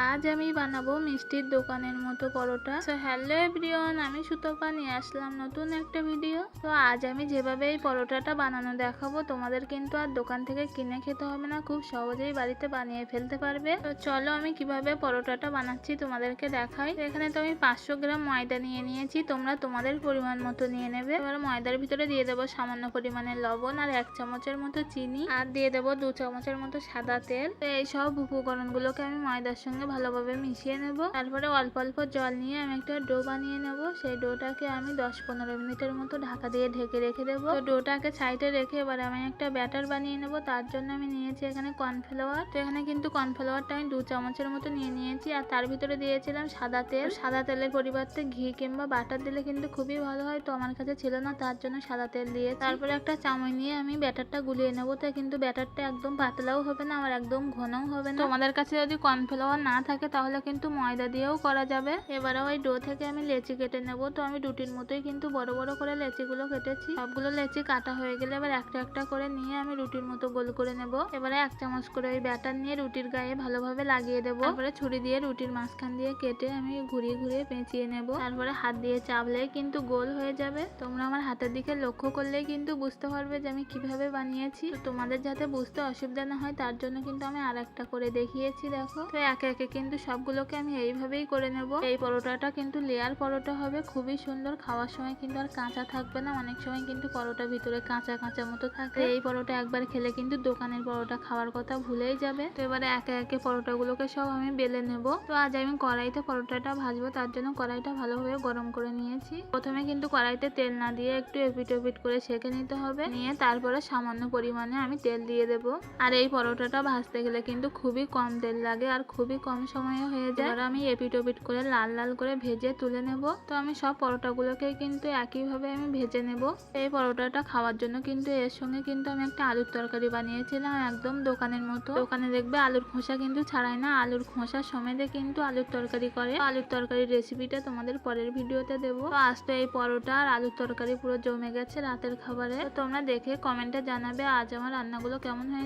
আজ আমি বানাবো মিষ্টির দোকানের মতো পরোটা। তো হ্যালো এভরিওয়ান, আমি সুতপা নিয়ে আসলাম নতুন একটা ভিডিও। তো আজ আমি যেভাবে এই পরোটাটা বানানো দেখাবো, তোমাদের কিন্তু আর দোকান থেকে কিনে খেতে হবে না, খুব সহজেই বাড়িতে বানিয়ে ফেলতে পারবে। তো চলো আমি কিভাবে পরোটাটা বানাচ্ছি তোমাদেরকে দেখাই। এখানে তো আমি 500 গ্রাম ময়দা নিয়ে নিয়েছি, তোমরা তোমাদের পরিমাণ মতো নিয়ে নেবে। এবার ময়দার ভিতরে দিয়ে দেবো সামান্য পরিমাণে লবণ আর 1 চামচের মতো চিনি, আর দিয়ে দেবো 2 চামচের মতো সাদা তেল। তো এই সব উপকরণগুলোকে আমি ময়দার সঙ্গে ভালোভাবে মিশিয়ে নেব। তারপরে অল্প অল্প জল নিয়ে আমি একটা ডো বানিয়ে নেব। সেই ডোটাকে আমি 10-15 মিনিটের মতো ঢাকা দিয়ে ঢেকে রেখে দেবো। তো ডোটাকে সাইডে রেখে এবার আমি একটা ব্যাটার বানিয়ে নেব। তার জন্য আমি নিয়েছি এখানে কর্নফ্লাওয়ার। তো এখানে কিন্তু কর্নফ্লাওয়ারটা আমি 2 চামচের মতো নিয়ে নিয়েছি, আর তার ভিতরে দিয়েছিলাম সাদা তেল। সাদা তেলের পরিবর্তে ঘি কিংবা বাটার দিলে কিন্তু খুবই ভালো হয়, তো আমার কাছে ছিল না, তার জন্য সাদা তেল দিয়ে তারপরে একটা চামচ নিয়ে আমি ব্যাটারটা গুলিয়ে নেবো। তো কিন্তু ব্যাটারটা একদম পাতলাও হবে না, আর একদম ঘনও হবে না। তোমাদের কাছে যদি কর্নফ্লাওয়ার না থাকে তাহলে কিন্তু ময়দা দিয়েও করা যাবে। এবারে ওই ডো থেকে আমি লেচি কেটে নেব। তো আমি রুটির মতোই কিন্তু বড় বড় করে লেচিগুলো কেটেছি। সবগুলো লেচি কাটা হয়ে গেলে এবার একটা একটা করে নিয়ে আমি রুটির মতো গোল করে নেব। এবারে 1 চামচ করে ওই ব্যাটার নিয়ে রুটির গায়ে ভালোভাবে লাগিয়ে দেবো। তারপরে ছুরি দিয়ে রুটির মাঝখান দিয়ে কেটে আমি ঘুরিয়ে ঘুরিয়ে পেঁচিয়ে নেব। তারপরে হাত দিয়ে চাপলে কিন্তু গোল হয়ে যাবে। তোমরা আমার হাতের দিকে লক্ষ্য করলেই কিন্তু বুঝতে পারবে যে আমি কিভাবে বানিয়েছি। তো তোমাদের যাতে বুঝতে অসুবিধা না হয় তার জন্য কিন্তু আমি আর একটা করে দেখিয়েছি, দেখো। তো একে একে কিন্তু সবগুলোকে আমি এইভাবেই করে নেব। এই পরোটাটা কিন্তু লেয়ার পরোটা হবে, খুবই সুন্দর। খাওয়ার সময় কিন্তু আর কাঁচা থাকবে না। অনেক সময় কিন্তু পরোটা ভিতরে কাঁচা কাঁচা মতো থাকে। এই পরোটা একবার খেলে কিন্তু দোকানের পরোটা খাওয়ার কথা ভুলেই যাবে। তো এবারে একে একে পরোটাগুলোকে সব আমি বেলে নেব। তো আজ আমি কড়াইতে পরোটাটা ভাজবো, তার জন্য কড়াইটা ভালোভাবে গরম করে নিয়েছি। প্রথমে কিন্তু কড়াইতে তেল না দিয়ে একটু এপিট ওপিট করে সেঁকে নিতে হবে। নিয়ে তারপরে সামান্য পরিমাণে আমি তেল দিয়ে দেবো। আর এই পরোটাটা ভাজতে গেলে কিন্তু খুবই কম তেল লাগে আর খুবই কম সময়ে হয়ে যায়। এবার আমি এপিট ওপিট করে লাল লাল করে ভেজে তুলে নেব। তো আমি সব পরোটাগুলোকে কিন্তু একইভাবে আমি ভেজে নেব। এই পরোটাটা খাওয়ার জন্য কিন্তু এর সঙ্গে কিন্তু আমি একটা আলুর তরকারি বানিয়েছিলাম, একদম দোকানের মতো। দোকানে দেখবে আলুর খোসা কিন্তু ছাড়াই না, আলুর খোসা সমেতে কিন্তু আলুর তরকারি করে। আলুর তরকারির রেসিপিটা তোমাদের পরের ভিডিওতে দেবো। তো আজ তো এই পরোটা আর আলুর তরকারি পুরো জমে গেছে রাতের খাবারে। তো তোমরা দেখে কমেন্টে জানাবে আজ আমার রান্নাগুলো কেমন হয়েছে।